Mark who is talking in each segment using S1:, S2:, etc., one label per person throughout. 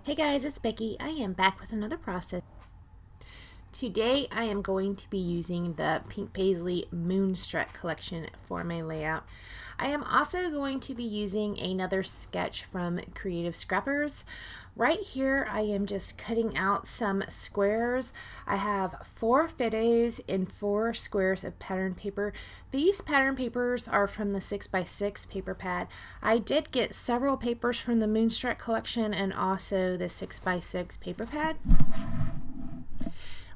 S1: Hey guys, it's Becky. I am back with another process. Today I am going to be using the Pink Paisley Moonstruck collection for my layout. I am also going to be using another sketch from Creative Scrappers. Right here I am just cutting out some squares. I have 4 photos and 4 squares of pattern paper. These pattern papers are from the 6x6 paper pad. I did get several papers from the Moonstruck collection and also the 6x6 paper pad.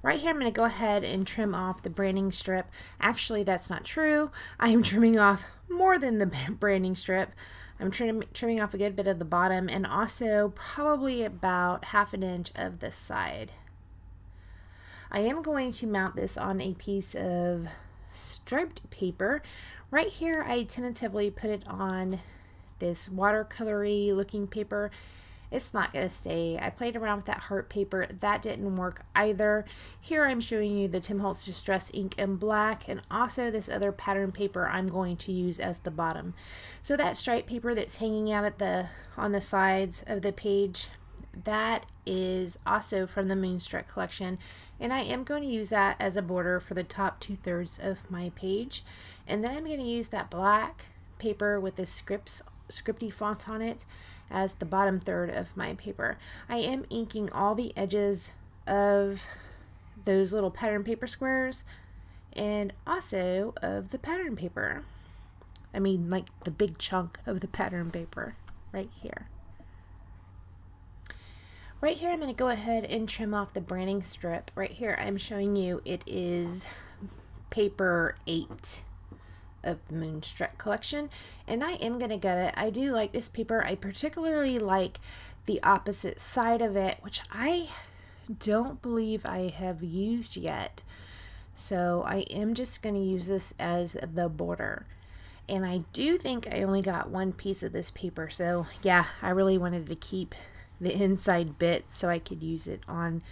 S1: Right here I'm going to go ahead and trim off the branding strip. Actually, that's not true. I am trimming off more than the branding strip. I'm trimming off a good bit of the bottom and also probably about 1/2 inch of the side. I am going to mount this on a piece of striped paper. Right here I tentatively put it on this watercolory looking paper. It's not going to stay. I played around with that heart paper. That didn't work either. Here I'm showing you the Tim Holtz Distress ink in black and also this other pattern paper I'm going to use as the bottom. So that stripe paper that's hanging out at on the sides of the page, that is also from the Moonstruck collection, and I am going to use that as a border for the top 2/3 of my page. And then I'm going to use that black paper with the scripty font on it as the bottom third of my paper. I am inking all the edges of those little pattern paper squares and also of the pattern paper. I mean, like the big chunk of the pattern paper right here. Right here I'm going to go ahead and trim off the branding strip. Right here I'm showing you it is paper 8 of the Moonstruck collection, and I am gonna gut it. I do like this paper. I particularly like the opposite side of it, which I don't believe I have used yet, so I am just gonna use this as the border. And I do think I only got 1 piece of this paper, so yeah, I really wanted to keep the inside bit so I could use it on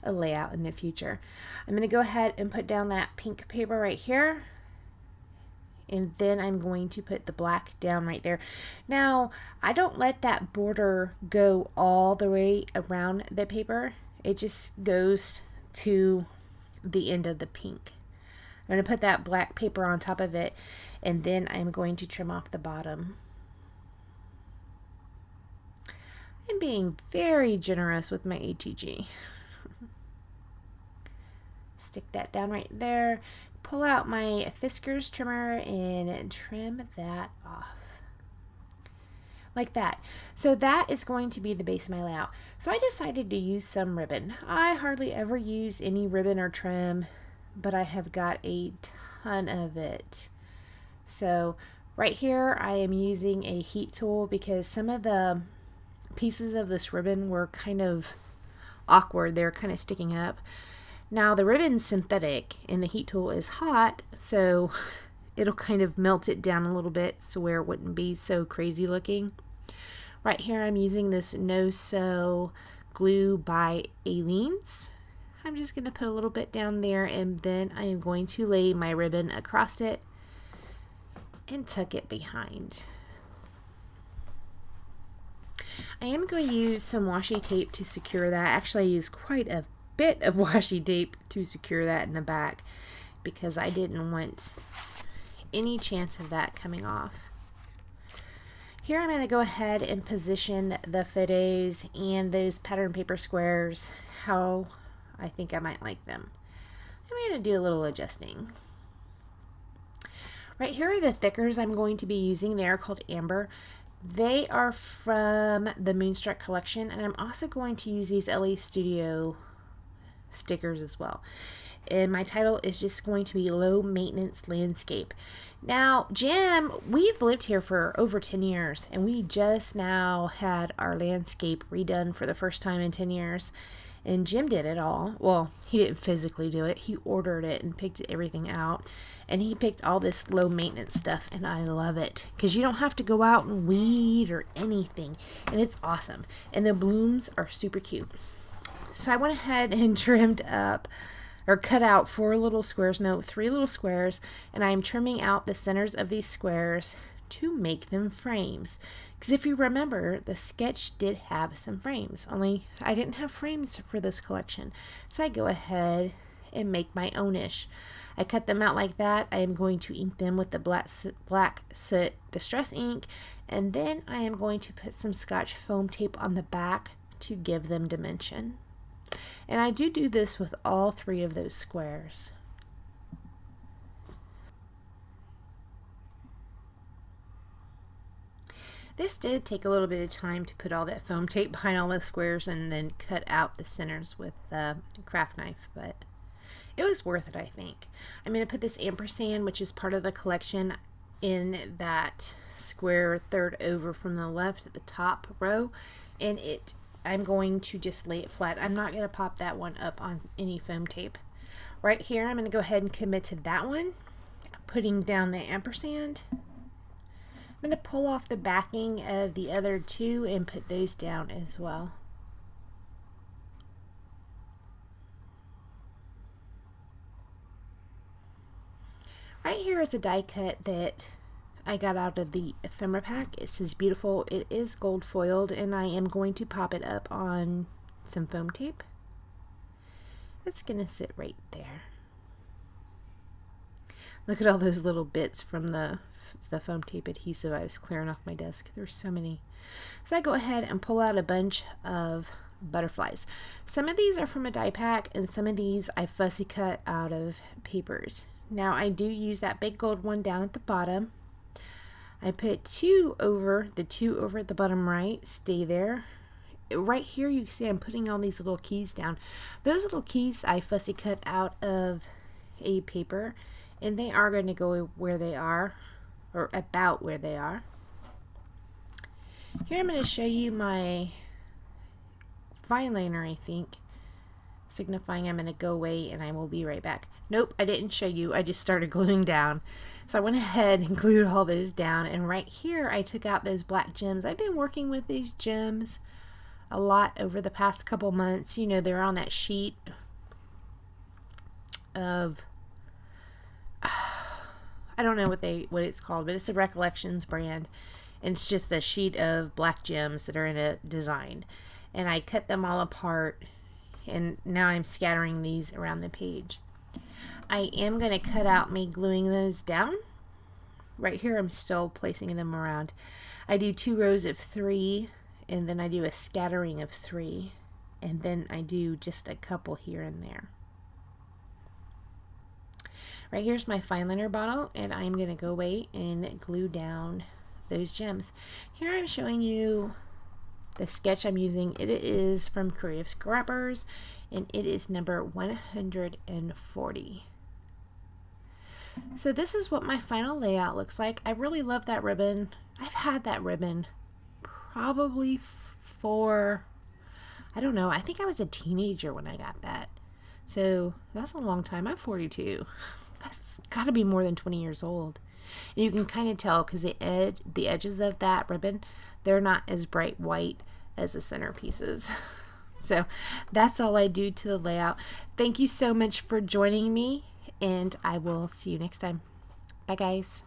S1: a layout in the future. I'm gonna go ahead and put down that pink paper right here, and then I'm going to put the black down right there. Now, I don't let that border go all the way around the paper. It just goes to the end of the pink. I'm going to put that black paper on top of it, and then I'm going to trim off the bottom. I'm being very generous with my ATG. Stick that down right there. Pull out my Fiskars trimmer and trim that off like that. So that is going to be the base of my layout. So I decided to use some ribbon. I hardly ever use any ribbon or trim, but I have got a ton of it. So right here I am using a heat tool because some of the pieces of this ribbon were kind of awkward. They're kind of sticking up. Now the ribbon's synthetic and the heat tool is hot, so it'll kind of melt it down a little bit so where it wouldn't be so crazy looking. Right here I'm using this No Sew glue by Aleene's. I'm just going to put a little bit down there, and then I am going to lay my ribbon across it and tuck it behind. I am going to use some washi tape to secure that. Actually, I used quite a bit of washi tape to secure that in the back because I didn't want any chance of that coming off. Here I'm going to go ahead and position the photos and those pattern paper squares how I think I might like them. I'm going to do a little adjusting. Right here are the thickers I'm going to be using. They are called Amber. They are from the Moonstruck collection, and I'm also going to use these LA Studio stickers as well. And my title is just going to be Low Maintenance Landscape. Now, Jim, we've lived here for over 10 years, and we just now had our landscape redone for the first time in 10 years. And Jim did it all. Well, he didn't physically do it. He ordered it and picked everything out. And he picked all this low maintenance stuff, and I love it because you don't have to go out and weed or anything. And it's awesome. And the blooms are super cute. So I went ahead and trimmed up or cut out 3 little squares, and I'm trimming out the centers of these squares to make them frames. Because if you remember, the sketch did have some frames, only I didn't have frames for this collection. So I go ahead and make my own-ish. I cut them out like that. I am going to ink them with the black soot distress ink, and then I am going to put some Scotch foam tape on the back to give them dimension. And I do this with all 3 of those squares. This did take a little bit of time to put all that foam tape behind all the squares and then cut out the centers with the craft knife, but it was worth it, I think. I'm going to put this ampersand, which is part of the collection, in that square third over from the left at the top row, and I'm going to just lay it flat. I'm not going to pop that one up on any foam tape. Right here, I'm going to go ahead and commit to that one, putting down the ampersand. I'm going to pull off the backing of the other 2 and put those down as well. Right here is a die cut that I got out of the ephemera pack. It says beautiful. It is gold foiled, and I am going to pop it up on some foam tape. It's going to sit right there. Look at all those little bits from the foam tape adhesive I was clearing off my desk. There's so many. So I go ahead and pull out a bunch of butterflies. Some of these are from a die pack, and some of these I fussy cut out of papers. Now I do use that big gold one down at the bottom. I put 2 over, the 2 over at the bottom right, stay there. Right here you can see I'm putting all these little keys down. Those little keys I fussy cut out of a paper, and they are going to go where they are, or about where they are. Here I'm going to show you my fine liner, I think, signifying I'm going to go away and I will be right back. Nope, I didn't show you. I just started gluing down. So I went ahead and glued all those down, and right here I took out those black gems. I've been working with these gems a lot over the past couple months. You know, they're on that sheet of I don't know what it's called, but it's a Recollections brand, and it's just a sheet of black gems that are in a design. And I cut them all apart, and now I'm scattering these around the page. I am going to cut out me gluing those down. Right here I'm still placing them around. I do 2 rows of 3, and then I do a scattering of 3, and then I do just a couple here and there. Right here's my fine liner bottle, and I'm going to go away and glue down those gems. Here I'm showing you the sketch I'm using. It is from Creative Scrappers, and it is number 140. So this is what my final layout looks like. I really love that ribbon. I've had that ribbon probably for, I don't know, I think I was a teenager when I got that. So that's a long time. I'm 42. That's got to be more than 20 years old. And you can kind of tell because the edges of that ribbon, they're not as bright white as the centerpieces. So that's all I do to the layout. Thank you so much for joining me, and I will see you next time. Bye, guys.